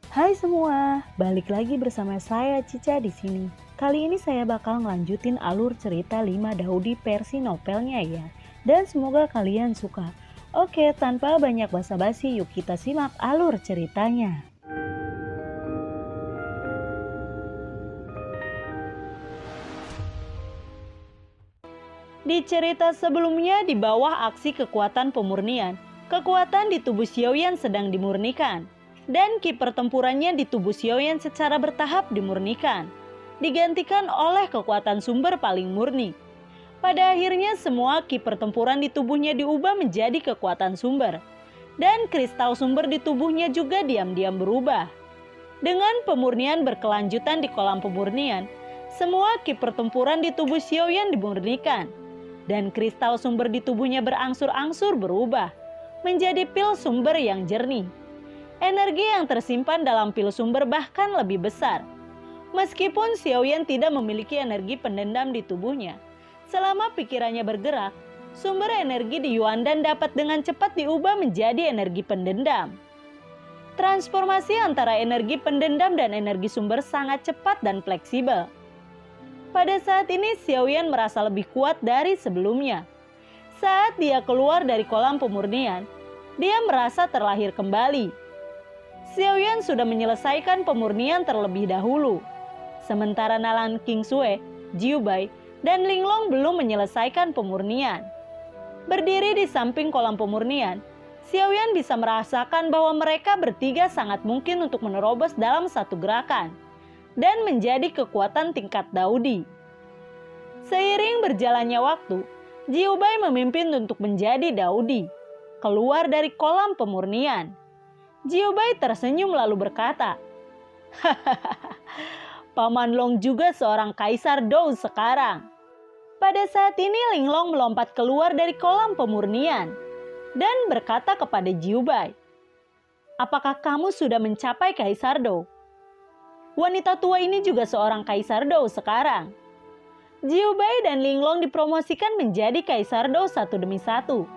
Hai semua, balik lagi bersama saya Cica di sini. Kali ini saya bakal ngelanjutin alur cerita 5 Daudi versi novelnya ya. Dan semoga kalian suka. Oke, tanpa banyak basa-basi, yuk kita simak alur ceritanya. Di cerita sebelumnya, di bawah aksi kekuatan pemurnian, kekuatan di tubuh Xiaoyan sedang dimurnikan. Dan ki pertempurannya di tubuh Xiaoyan secara bertahap dimurnikan, digantikan oleh kekuatan sumber paling murni. Pada akhirnya semua ki pertempuran di tubuhnya diubah menjadi kekuatan sumber. Dan kristal sumber di tubuhnya juga diam-diam berubah. Dengan pemurnian berkelanjutan di kolam pemurnian, semua ki pertempuran di tubuh Xiaoyan dimurnikan. Dan kristal sumber di tubuhnya berangsur-angsur berubah menjadi pil sumber yang jernih. Energi yang tersimpan dalam pil sumber bahkan lebih besar. Meskipun Xiaoyan tidak memiliki energi pendendam di tubuhnya, selama pikirannya bergerak, sumber energi di Yuandan dapat dengan cepat diubah menjadi energi pendendam. Transformasi antara energi pendendam dan energi sumber sangat cepat dan fleksibel. Pada saat ini Xiaoyan merasa lebih kuat dari sebelumnya. Saat dia keluar dari kolam pemurnian, dia merasa terlahir kembali. Xiaoyan sudah menyelesaikan pemurnian terlebih dahulu. Sementara Nalan Qingsui, Jiu Bai, dan Linglong belum menyelesaikan pemurnian. Berdiri di samping kolam pemurnian, Xiaoyan bisa merasakan bahwa mereka bertiga sangat mungkin untuk menerobos dalam satu gerakan dan menjadi kekuatan tingkat Daudi. Seiring berjalannya waktu, Jiu Bai memimpin untuk menjadi Daudi, keluar dari kolam pemurnian. Jiu Bai tersenyum lalu berkata, Paman Long juga seorang kaisar Dou sekarang. Pada saat ini Linglong melompat keluar dari kolam pemurnian dan berkata kepada Jiu Bai, apakah kamu sudah mencapai kaisar Dou? Wanita tua ini juga seorang kaisar Dou sekarang. Jiu Bai dan Linglong dipromosikan menjadi kaisar Dou satu demi satu.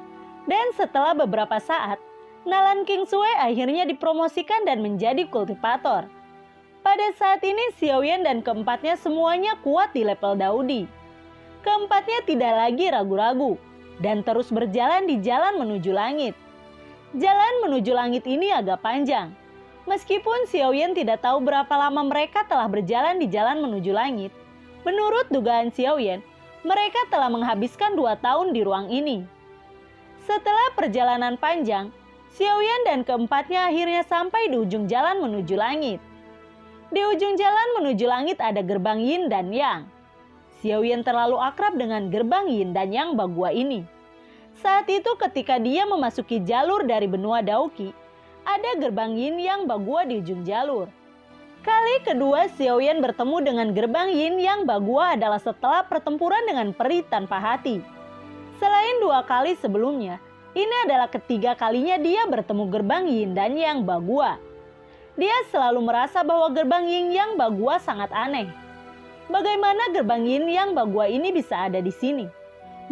Dan setelah beberapa saat, Nalan Qingsui akhirnya dipromosikan dan menjadi kultivator. Pada saat ini Xiaoyan dan keempatnya semuanya kuat di level Daudi. Keempatnya tidak lagi ragu-ragu dan terus berjalan di jalan menuju langit. Jalan menuju langit ini agak panjang. Meskipun Xiaoyan tidak tahu berapa lama mereka telah berjalan di jalan menuju langit, menurut dugaan Xiaoyan, mereka telah menghabiskan 2 tahun di ruang ini. Setelah perjalanan panjang, Xiaoyan dan keempatnya akhirnya sampai di ujung jalan menuju langit. Di ujung jalan menuju langit ada gerbang Yin dan Yang. Xiaoyan terlalu akrab dengan gerbang Yin dan Yang Bagua ini. Saat itu ketika dia memasuki jalur dari benua Daoqi, ada gerbang Yin Yang Bagua di ujung jalur. Kali kedua Xiaoyan bertemu dengan gerbang Yin Yang Bagua adalah setelah pertempuran dengan peri tanpa hati. Selain 2 kali sebelumnya, ini adalah ketiga kalinya dia bertemu gerbang Yin dan Yang Bagua. Dia selalu merasa bahwa gerbang Yin Yang Bagua sangat aneh. Bagaimana gerbang Yin Yang Bagua ini bisa ada di sini?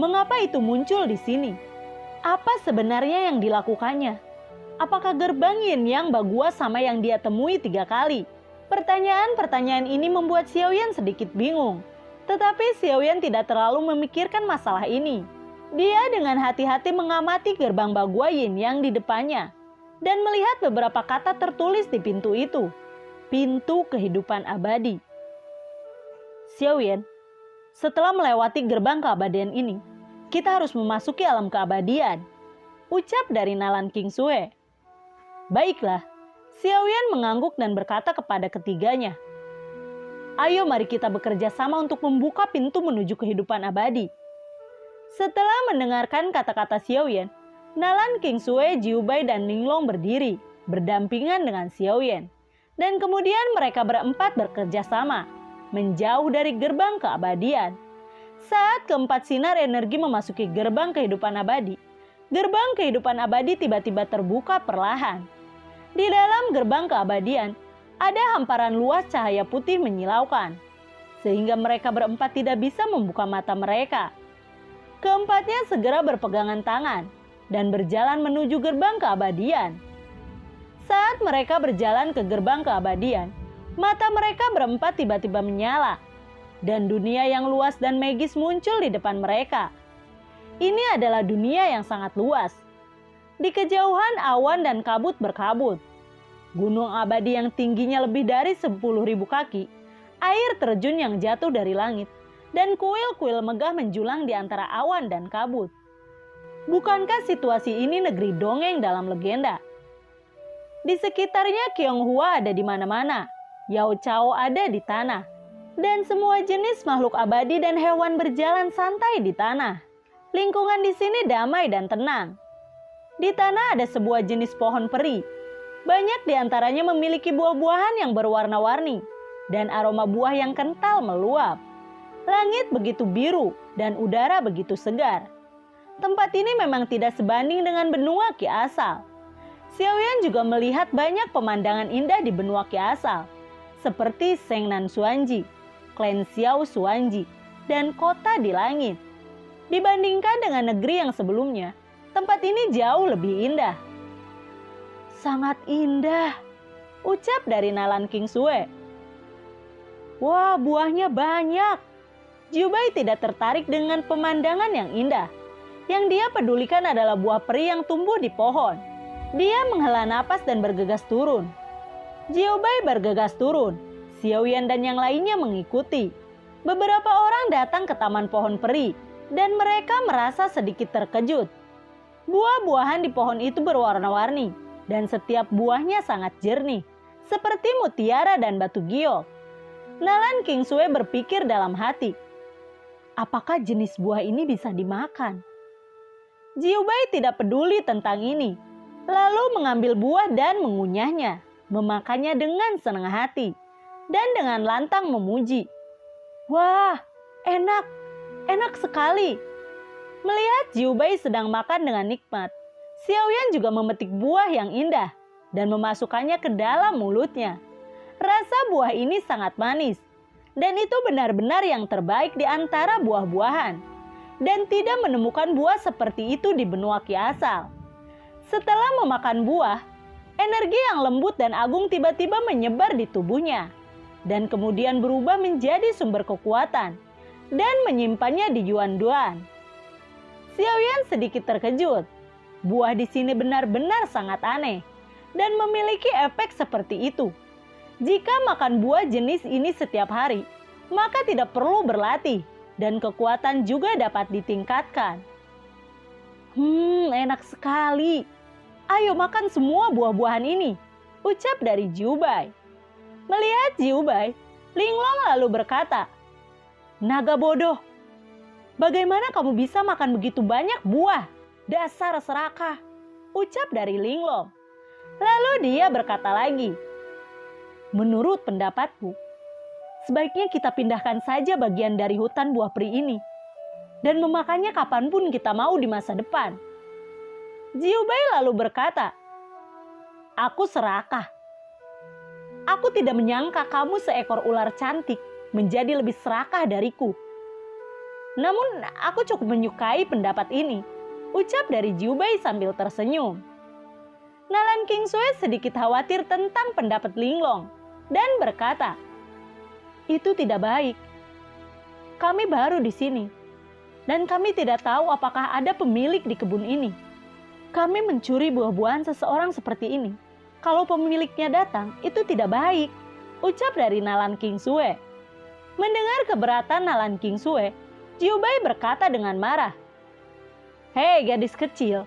Mengapa itu muncul di sini? Apa sebenarnya yang dilakukannya? Apakah gerbang Yin Yang Bagua sama yang dia temui 3 kali? Pertanyaan-pertanyaan ini membuat Xiaoyan sedikit bingung. Tetapi Xiaoyan tidak terlalu memikirkan masalah ini. Dia dengan hati-hati mengamati gerbang Bagua Yin yang di depannya dan melihat beberapa kata tertulis di pintu itu. Pintu kehidupan abadi. Xiaoyan, setelah melewati gerbang keabadian ini, kita harus memasuki alam keabadian, ucap dari Nalan Qingsui. Baiklah, Xiaoyan mengangguk dan berkata kepada ketiganya, ayo mari kita bekerja sama untuk membuka pintu menuju kehidupan abadi. Setelah mendengarkan kata-kata Xiaoyan, Nalan Qingsui, Jiu Bai, dan Linglong berdiri, berdampingan dengan Xiaoyan. Dan kemudian mereka berempat bekerja sama, menjauh dari gerbang keabadian. Saat keempat sinar energi memasuki gerbang kehidupan abadi tiba-tiba terbuka perlahan. Di dalam gerbang keabadian, ada hamparan luas cahaya putih menyilaukan, sehingga mereka berempat tidak bisa membuka mata mereka. Keempatnya segera berpegangan tangan dan berjalan menuju gerbang keabadian. Saat mereka berjalan ke gerbang keabadian, mata mereka berempat tiba-tiba menyala, dan dunia yang luas dan magis muncul di depan mereka. Ini adalah dunia yang sangat luas. Di kejauhan awan dan kabut berkabut. Gunung abadi yang tingginya lebih dari 10.000 kaki, air terjun yang jatuh dari langit, dan kuil-kuil megah menjulang di antara awan dan kabut. Bukankah situasi ini negeri dongeng dalam legenda? Di sekitarnya Kyonghua ada di mana-mana, Yao Chao ada di tanah, dan semua jenis makhluk abadi dan hewan berjalan santai di tanah. Lingkungan di sini damai dan tenang. Di tanah ada sebuah jenis pohon peri. Banyak di antaranya memiliki buah-buahan yang berwarna-warni, dan aroma buah yang kental meluap. Langit begitu biru dan udara begitu segar. Tempat ini memang tidak sebanding dengan benua Ki asal. Xiaoyan juga melihat banyak pemandangan indah di benua Ki asal, seperti Sengnan Xuanji, Klan Xiao Xuanji, dan kota di langit. Dibandingkan dengan negeri yang sebelumnya, tempat ini jauh lebih indah. Sangat indah, ucap dari Nalan Kingsue. Wah, buahnya banyak. Jiubai tidak tertarik dengan pemandangan yang indah. Yang dia pedulikan adalah buah peri yang tumbuh di pohon. Dia menghela napas dan bergegas turun. Jiubai bergegas turun. Xiaoyan dan yang lainnya mengikuti. Beberapa orang datang ke taman pohon peri, dan mereka merasa sedikit terkejut. Buah-buahan di pohon itu berwarna-warni, dan setiap buahnya sangat jernih, seperti mutiara dan batu giok. Nalan Kingsue berpikir dalam hati, apakah jenis buah ini bisa dimakan? Jiubai tidak peduli tentang ini, lalu mengambil buah dan mengunyahnya, memakannya dengan senang hati, dan dengan lantang memuji. Wah, enak, enak sekali. Melihat Jiubai sedang makan dengan nikmat, Xiaoyan juga memetik buah yang indah dan memasukkannya ke dalam mulutnya. Rasa buah ini sangat manis, dan itu benar-benar yang terbaik di antara buah-buahan. Dan tidak menemukan buah seperti itu di benua Ki asal. Setelah memakan buah, energi yang lembut dan agung tiba-tiba menyebar di tubuhnya, dan kemudian berubah menjadi sumber kekuatan, dan menyimpannya di Yuan-duan. Xiaoyan sedikit terkejut. Buah di sini benar-benar sangat aneh, dan memiliki efek seperti itu. Jika makan buah jenis ini setiap hari, maka tidak perlu berlatih, dan kekuatan juga dapat ditingkatkan. Enak sekali. Ayo makan semua buah-buahan ini, ucap dari Jiubai. Melihat Jiubai, Linglong lalu berkata, naga bodoh, bagaimana kamu bisa makan begitu banyak buah? Dasar serakah, ucap dari Linglong. Lalu dia berkata lagi, menurut pendapatku, sebaiknya kita pindahkan saja bagian dari hutan buah peri ini dan memakannya kapanpun kita mau di masa depan. Jiubai lalu berkata, aku serakah. Aku tidak menyangka kamu seekor ular cantik menjadi lebih serakah dariku. Namun aku cukup menyukai pendapat ini, ucap dari Jiubai sambil tersenyum. Nalan Kingsue sedikit khawatir tentang pendapat Linglong dan berkata, itu tidak baik. Kami baru di sini, dan kami tidak tahu apakah ada pemilik di kebun ini. Kami mencuri buah-buahan seseorang seperti ini. Kalau pemiliknya datang, itu tidak baik, ucap dari Nalan Kingsue. Mendengar keberatan Nalan Kingsue, Jiubai berkata dengan marah, hei gadis kecil,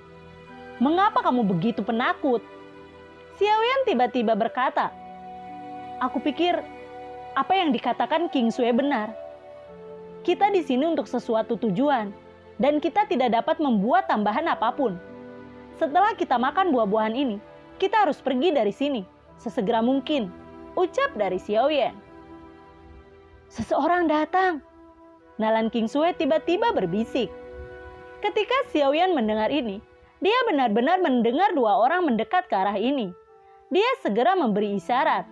mengapa kamu begitu penakut? Xiaoyan tiba-tiba berkata, aku pikir apa yang dikatakan Kingsue benar. Kita di sini untuk sesuatu tujuan, dan kita tidak dapat membuat tambahan apapun. Setelah kita makan buah-buahan ini, kita harus pergi dari sini sesegera mungkin, ucap dari Xiaoyan. Seseorang datang. Nalan Kingsue tiba-tiba berbisik. Ketika Xiaoyan mendengar ini, dia benar-benar mendengar dua orang mendekat ke arah ini. Dia segera memberi isyarat,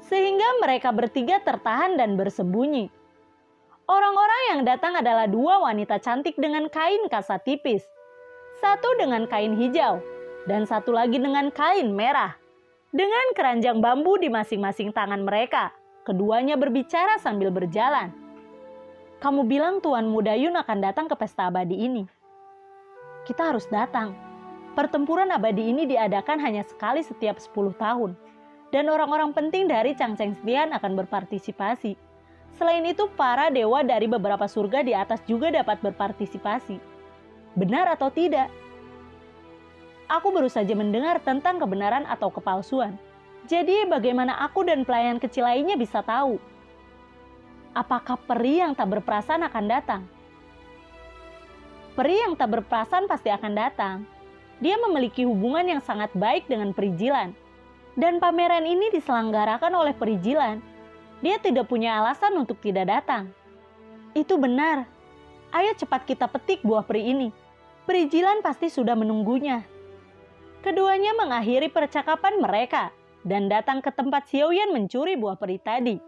sehingga mereka bertiga tertahan dan bersembunyi. Orang-orang yang datang adalah dua wanita cantik dengan kain kasa tipis. Satu dengan kain hijau, dan satu lagi dengan kain merah. Dengan keranjang bambu di masing-masing tangan mereka, keduanya berbicara sambil berjalan. Kamu bilang Tuan Mudayun akan datang ke pesta abadi ini. Kita harus datang. Pertempuran abadi ini diadakan hanya sekali setiap 10 tahun. Dan orang-orang penting dari Changcheng Tian akan berpartisipasi. Selain itu, para dewa dari beberapa surga di atas juga dapat berpartisipasi. Benar atau tidak? Aku baru saja mendengar tentang kebenaran atau kepalsuan. Jadi bagaimana aku dan pelayan kecil lainnya bisa tahu? Apakah peri yang tak berperasaan akan datang? Peri yang tak berperasaan pasti akan datang. Dia memiliki hubungan yang sangat baik dengan Perijilan. Dan pameran ini diselenggarakan oleh Perijilan. Dia tidak punya alasan untuk tidak datang. Itu benar. Ayo cepat kita petik buah peri ini. Perijilan pasti sudah menunggunya. Keduanya mengakhiri percakapan mereka dan datang ke tempat Xiaoyan mencuri buah peri tadi.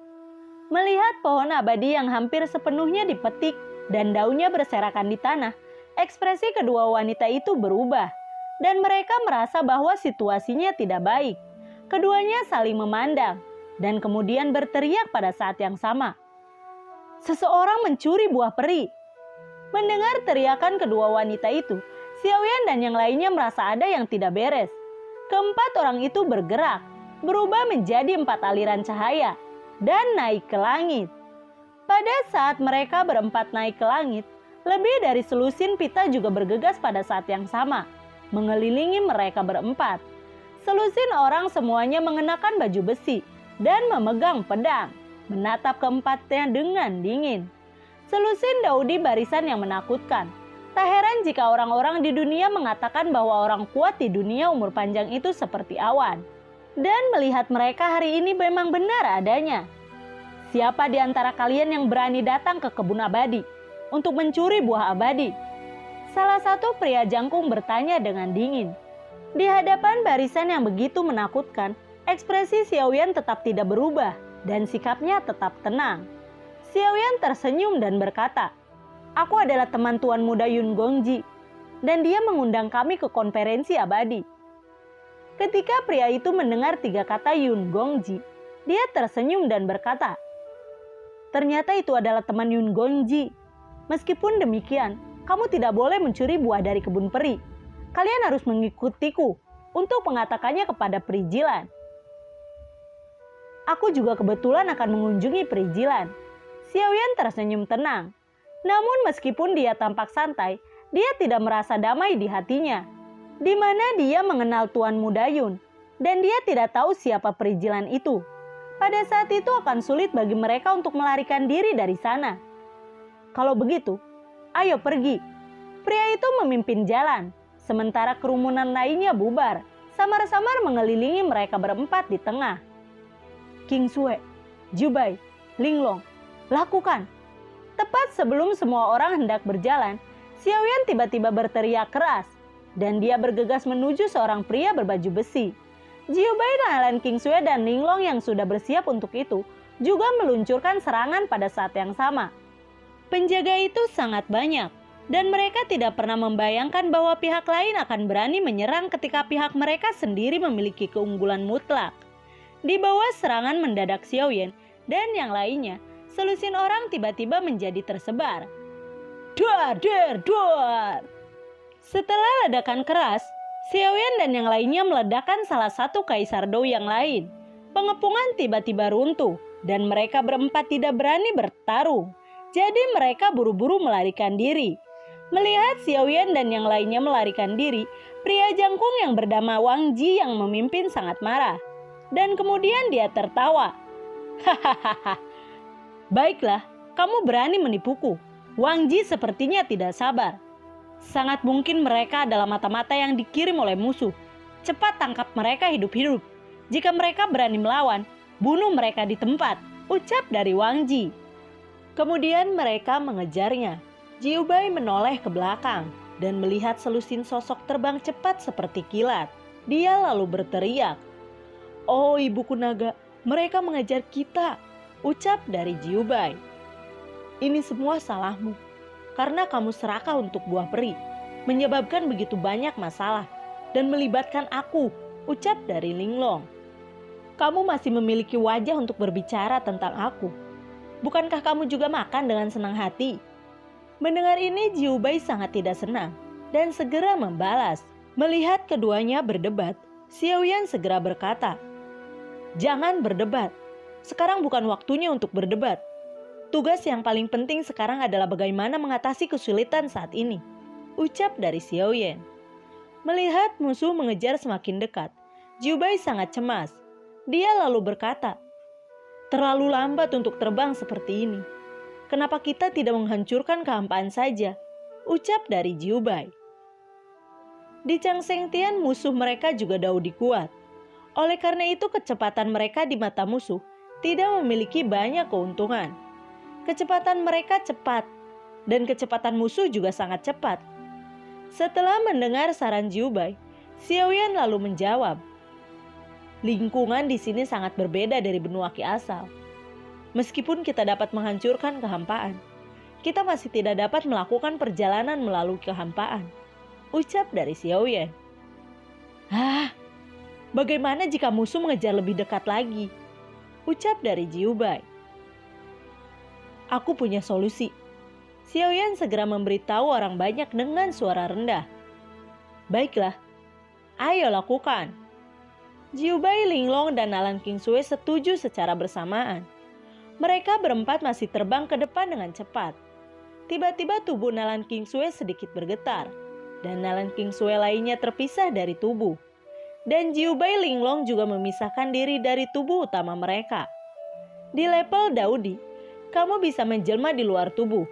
Melihat pohon abadi yang hampir sepenuhnya dipetik dan daunnya berserakan di tanah, ekspresi kedua wanita itu berubah dan mereka merasa bahwa situasinya tidak baik. Keduanya saling memandang dan kemudian berteriak pada saat yang sama. Seseorang mencuri buah peri. Mendengar teriakan kedua wanita itu, Xiaoyan dan yang lainnya merasa ada yang tidak beres. Keempat orang itu bergerak, berubah menjadi 4 aliran cahaya, dan naik ke langit. Pada saat mereka berempat naik ke langit, lebih dari selusin pita juga bergegas pada saat yang sama, mengelilingi mereka berempat. Selusin orang semuanya mengenakan baju besi dan memegang pedang, menatap keempatnya dengan dingin. Selusin Daudi barisan yang menakutkan. Tak heran jika orang-orang di dunia mengatakan bahwa orang kuat di dunia umur panjang itu seperti awan. Dan melihat mereka hari ini memang benar adanya. Siapa di antara kalian yang berani datang ke kebun abadi untuk mencuri buah abadi? Salah satu pria jangkung bertanya dengan dingin. Di hadapan barisan yang begitu menakutkan, ekspresi Xiaoyan tetap tidak berubah dan sikapnya tetap tenang. Xiaoyan tersenyum dan berkata, "Aku adalah teman Tuan Muda Yun Gongji, dan dia mengundang kami ke konferensi abadi." Ketika pria itu mendengar 3 kata Yun Gongji, dia tersenyum dan berkata, "Ternyata itu adalah teman Yun Gongji. Meskipun demikian, kamu tidak boleh mencuri buah dari kebun peri. Kalian harus mengikutiku untuk mengatakannya kepada Perijilan." "Aku juga kebetulan akan mengunjungi Perijilan." Xiaoyan tersenyum tenang. Namun meskipun dia tampak santai, dia tidak merasa damai di hatinya. Di mana dia mengenal Tuan Mudayun, dan dia tidak tahu siapa Perijilan itu. Pada saat itu akan sulit bagi mereka untuk melarikan diri dari sana. Kalau begitu, ayo pergi. Pria itu memimpin jalan, sementara kerumunan lainnya bubar, samar-samar mengelilingi mereka berempat di tengah. King Sue, Jubai, Linglong, lakukan. Tepat sebelum semua orang hendak berjalan, Xiaoyan tiba-tiba berteriak keras, dan dia bergegas menuju seorang pria berbaju besi. Jiubai, kenalan King Sue dan Linglong yang sudah bersiap untuk itu, juga meluncurkan serangan pada saat yang sama. Penjaga itu sangat banyak, dan mereka tidak pernah membayangkan bahwa pihak lain akan berani menyerang ketika pihak mereka sendiri memiliki keunggulan mutlak. Di bawah serangan mendadak Xiaoyan dan yang lainnya, selusin orang tiba-tiba menjadi tersebar. Duar, duar, duar. Setelah ledakan keras, Xiaoyan dan yang lainnya meledakkan salah satu kaisar Dou yang lain. Pengepungan tiba-tiba runtuh dan mereka berempat tidak berani bertarung. Jadi mereka buru-buru melarikan diri. Melihat Xiaoyan dan yang lainnya melarikan diri, pria jangkung yang bernama Wang Ji yang memimpin sangat marah. Dan kemudian dia tertawa. Hahaha. Baiklah, kamu berani menipuku. Wang Ji sepertinya tidak sabar. Sangat mungkin mereka adalah mata-mata yang dikirim oleh musuh. Cepat tangkap mereka hidup-hidup. Jika mereka berani melawan, bunuh mereka di tempat, ucap dari Wang Ji. Kemudian mereka mengejarnya. Jiubai menoleh ke belakang dan melihat selusin sosok terbang cepat seperti kilat. Dia lalu berteriak, "Oh ibuku naga, mereka mengejar kita," ucap dari Jiubai. "Ini semua salahmu, karena kamu serakah untuk buah peri, menyebabkan begitu banyak masalah, dan melibatkan aku," ucap dari Linglong. Kamu masih memiliki wajah untuk berbicara tentang aku. Bukankah kamu juga makan dengan senang hati?" Mendengar ini, Jiu Bai sangat tidak senang dan segera membalas. Melihat keduanya berdebat, Xiao Yan segera berkata, "Jangan berdebat. Sekarang bukan waktunya untuk berdebat. Tugas yang paling penting sekarang adalah bagaimana mengatasi kesulitan saat ini," ucap dari Xiao Yan. Melihat musuh mengejar semakin dekat, Jiu Bai sangat cemas. Dia lalu berkata, "Terlalu lambat untuk terbang seperti ini. Kenapa kita tidak menghancurkan kehampaan saja?" ucap dari Jiu Bai. Di Changshengtian musuh mereka juga Daudi kuat. Oleh karena itu kecepatan mereka di mata musuh tidak memiliki banyak keuntungan. Kecepatan mereka cepat dan kecepatan musuh juga sangat cepat. Setelah mendengar saran Jiu Bai, Xiao Yan lalu menjawab, "Lingkungan di sini sangat berbeda dari benua Qi asal. Meskipun kita dapat menghancurkan kehampaan, kita masih tidak dapat melakukan perjalanan melalui kehampaan," ucap dari Xiao Yan. Bagaimana jika musuh mengejar lebih dekat lagi?" ucap dari Jiu Bai. "Aku punya solusi." Xiao Yan segera memberitahu orang banyak dengan suara rendah. "Baiklah, ayo lakukan." Jiu Bai, Linglong, dan Nalan Qingsui setuju secara bersamaan. Mereka berempat masih terbang ke depan dengan cepat. Tiba-tiba tubuh Nalan Qingsui sedikit bergetar, dan Nalan Qingsui lainnya terpisah dari tubuh. Dan Jiu Bai, Linglong juga memisahkan diri dari tubuh utama mereka. Di level Daudi, kamu bisa menjelma di luar tubuh.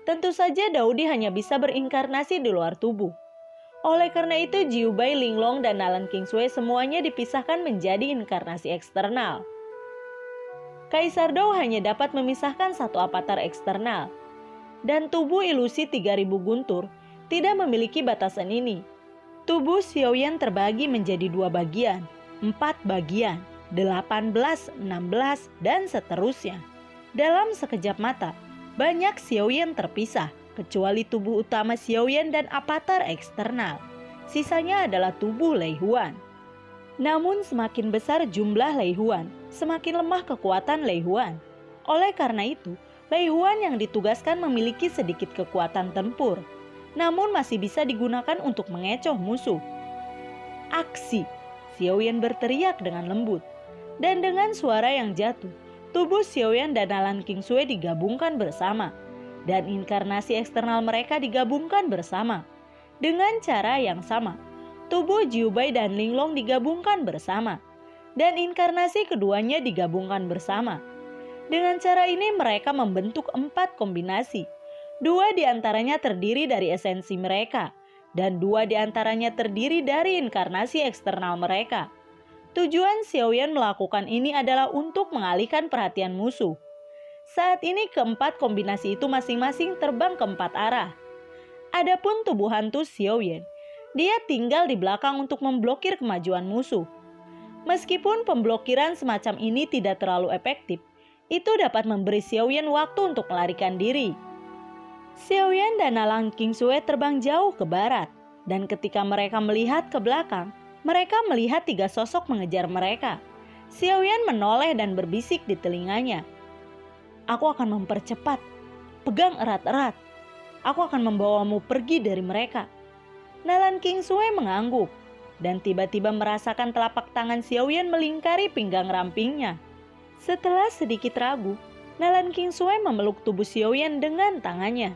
Tentu saja Daudi hanya bisa berinkarnasi di luar tubuh. Oleh karena itu Jiu Bai, Linglong, dan Nalan Qingsui semuanya dipisahkan menjadi inkarnasi eksternal. Kaisar Dou hanya dapat memisahkan satu avatar eksternal. Dan tubuh ilusi 3000 guntur tidak memiliki batasan ini. Tubuh Xiao Yan terbagi menjadi 2 bagian, 4 bagian, 18, 16, dan seterusnya. Dalam sekejap mata, banyak Xiao Yan terpisah, kecuali tubuh utama Xiao Yan dan avatar eksternal. Sisanya adalah tubuh Lei Huan. Namun semakin besar jumlah Lei Huan, semakin lemah kekuatan Lei Huan. Oleh karena itu, Lei Huan yang ditugaskan memiliki sedikit kekuatan tempur, namun masih bisa digunakan untuk mengecoh musuh. "Aksi!" Xiao Yan berteriak dengan lembut. Dan dengan suara yang jatuh, tubuh Xiao Yan dan Nalan Qingsui digabungkan bersama. Dan inkarnasi eksternal mereka digabungkan bersama. Dengan cara yang sama, tubuh Jiu Bai dan Linglong digabungkan bersama. Dan inkarnasi keduanya digabungkan bersama. Dengan cara ini mereka membentuk 4 kombinasi. 2 diantaranya terdiri dari esensi mereka, dan 2 diantaranya terdiri dari inkarnasi eksternal mereka. Tujuan Xiao Yan melakukan ini adalah untuk mengalihkan perhatian musuh. Saat ini keempat kombinasi itu masing-masing terbang ke 4 arah. Adapun tubuh hantu Xiao Yan, dia tinggal di belakang untuk memblokir kemajuan musuh. Meskipun pemblokiran semacam ini tidak terlalu efektif, itu dapat memberi Xiao Yan waktu untuk melarikan diri. Xiao Yan dan Nalan Qingsui terbang jauh ke barat, dan ketika mereka melihat ke belakang, mereka melihat 3 sosok mengejar mereka. Xiao Yan menoleh dan berbisik di telinganya, "Aku akan mempercepat. Pegang erat-erat. Aku akan membawamu pergi dari mereka." Nalan Qingsui mengangguk dan tiba-tiba merasakan telapak tangan Xiao Yan melingkari pinggang rampingnya. Setelah sedikit ragu, Nalan Qingsui memeluk tubuh Xiao Yan dengan tangannya.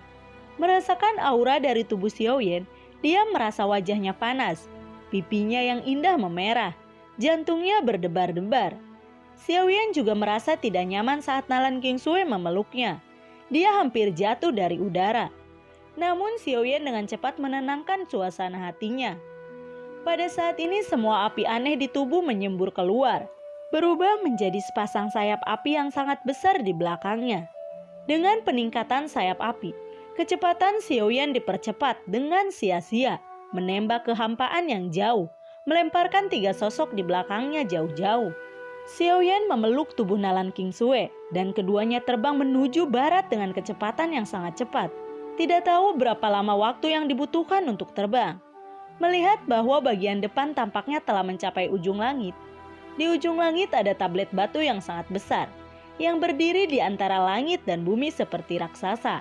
Merasakan aura dari tubuh Xiao Yan, dia merasa wajahnya panas, pipinya yang indah memerah, jantungnya berdebar-debar. Xiao Yan juga merasa tidak nyaman saat Nalan Qingsui memeluknya. Dia hampir jatuh dari udara. Namun Xiao Yan dengan cepat menenangkan suasana hatinya. Pada saat ini semua api aneh di tubuh menyembur keluar, berubah menjadi sepasang sayap api yang sangat besar di belakangnya. Dengan peningkatan sayap api, kecepatan Xiao Yan dipercepat dengan sia-sia, menembak kehampaan yang jauh, melemparkan 3 sosok di belakangnya jauh-jauh. Xiao Yan memeluk tubuh Nalan Qingsui dan keduanya terbang menuju barat dengan kecepatan yang sangat cepat. Tidak tahu berapa lama waktu yang dibutuhkan untuk terbang. Melihat bahwa bagian depan tampaknya telah mencapai ujung langit, Di ujung langit ada tablet batu yang sangat besar, yang berdiri di antara langit dan bumi seperti raksasa.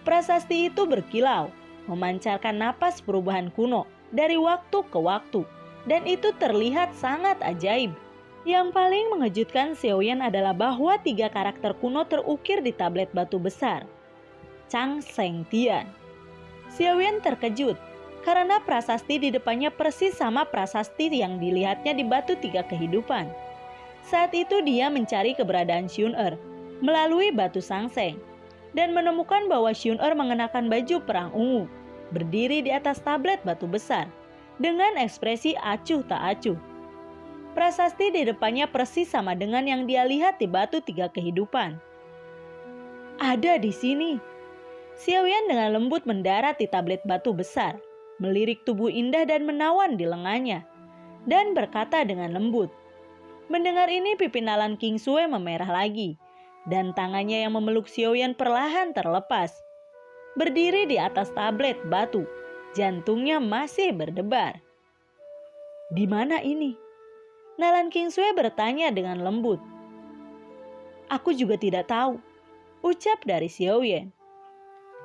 Prasasti itu berkilau, memancarkan napas perubahan kuno dari waktu ke waktu, dan itu terlihat sangat ajaib. Yang paling mengejutkan Xiaoyan adalah bahwa 3 karakter kuno terukir di tablet batu besar. Chang Sheng Tian. Xiaoyan terkejut karena prasasti di depannya persis sama prasasti yang dilihatnya di batu 3 kehidupan. Saat itu dia mencari keberadaan Xun Er melalui batu Sangseng dan menemukan bahwa Xun Er mengenakan baju perang ungu, berdiri di atas tablet batu besar dengan ekspresi acuh tak acuh. Prasasti di depannya persis sama dengan yang dia lihat di batu 3 kehidupan. Ada di sini. Xiaoyan dengan lembut mendarat di tablet batu besar, melirik tubuh indah dan menawan di lengannya, dan berkata dengan lembut. Mendengar ini pipi Nalan King Sue memerah lagi, dan tangannya yang memeluk Xiaoyan perlahan terlepas. Berdiri di atas tablet batu, jantungnya masih berdebar. Di mana ini? Nalan King Sue bertanya dengan lembut. Aku juga tidak tahu, ucap dari Xiaoyan.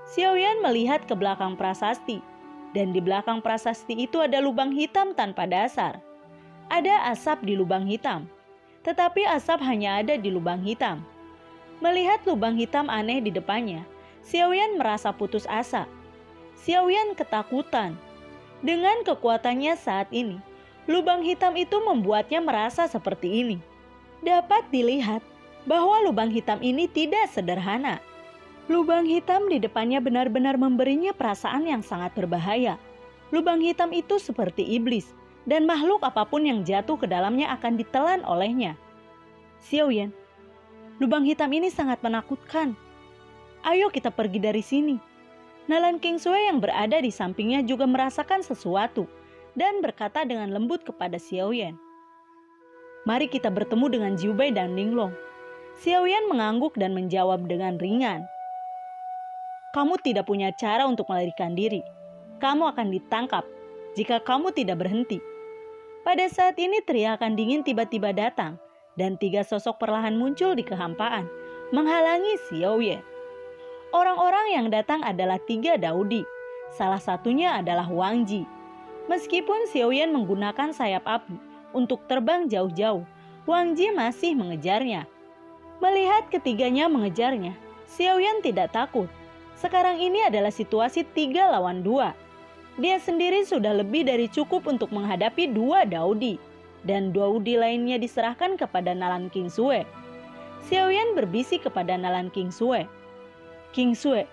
Xiaoyan melihat ke belakang prasasti, dan di belakang prasasti itu ada lubang hitam tanpa dasar. Ada asap di lubang hitam, tetapi asap hanya ada di lubang hitam. Melihat lubang hitam aneh di depannya, Xiaoyan merasa putus asa. Xiaoyan ketakutan. Dengan kekuatannya saat ini, lubang hitam itu membuatnya merasa seperti ini. Dapat dilihat bahwa lubang hitam ini tidak sederhana. Lubang hitam di depannya benar-benar memberinya perasaan yang sangat berbahaya. Lubang hitam itu seperti iblis, dan makhluk apapun yang jatuh ke dalamnya akan ditelan olehnya. Xiaoyan, lubang hitam ini sangat menakutkan. Ayo kita pergi dari sini. Nalan King Sue yang berada di sampingnya juga merasakan sesuatu dan berkata dengan lembut kepada Xiaoyan. Mari kita bertemu dengan Jiubai dan Linglong. Xiaoyan mengangguk dan menjawab dengan ringan. Kamu tidak punya cara untuk melarikan diri. Kamu akan ditangkap jika kamu tidak berhenti. Pada saat ini teriakan dingin tiba-tiba datang dan 3 sosok perlahan muncul di kehampaan, menghalangi Xiaoyan. Orang-orang yang datang adalah 3 Daudi. Salah satunya adalah Wang Ji. Meskipun Xiaoyan menggunakan sayap api untuk terbang jauh-jauh, Wang Ji masih mengejarnya. Melihat ketiganya mengejarnya, Xiaoyan tidak takut. Sekarang ini adalah situasi 3 lawan 2. Dia sendiri sudah lebih dari cukup untuk menghadapi 2 Daudi. Dan Daudi lainnya diserahkan kepada Nalan King Sue. Xiaoyan berbisik kepada Nalan King Sue. King Sue,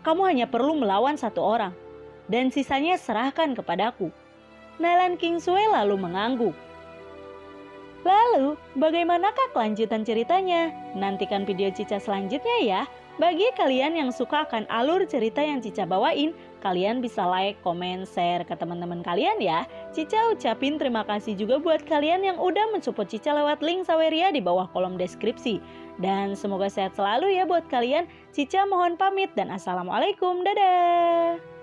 kamu hanya perlu melawan 1 orang. Dan sisanya serahkan kepadaku. Nalan King Sue lalu mengangguk. Lalu, bagaimanakah kelanjutan ceritanya? Nantikan video Cica selanjutnya ya. Bagi kalian yang suka akan alur cerita yang Cica bawain, kalian bisa like, komen, share ke teman-teman kalian ya. Cica ucapin terima kasih juga buat kalian yang udah mensupport Cica lewat link Saweria di bawah kolom deskripsi. Dan semoga sehat selalu ya buat kalian. Cica mohon pamit dan assalamualaikum, dadah.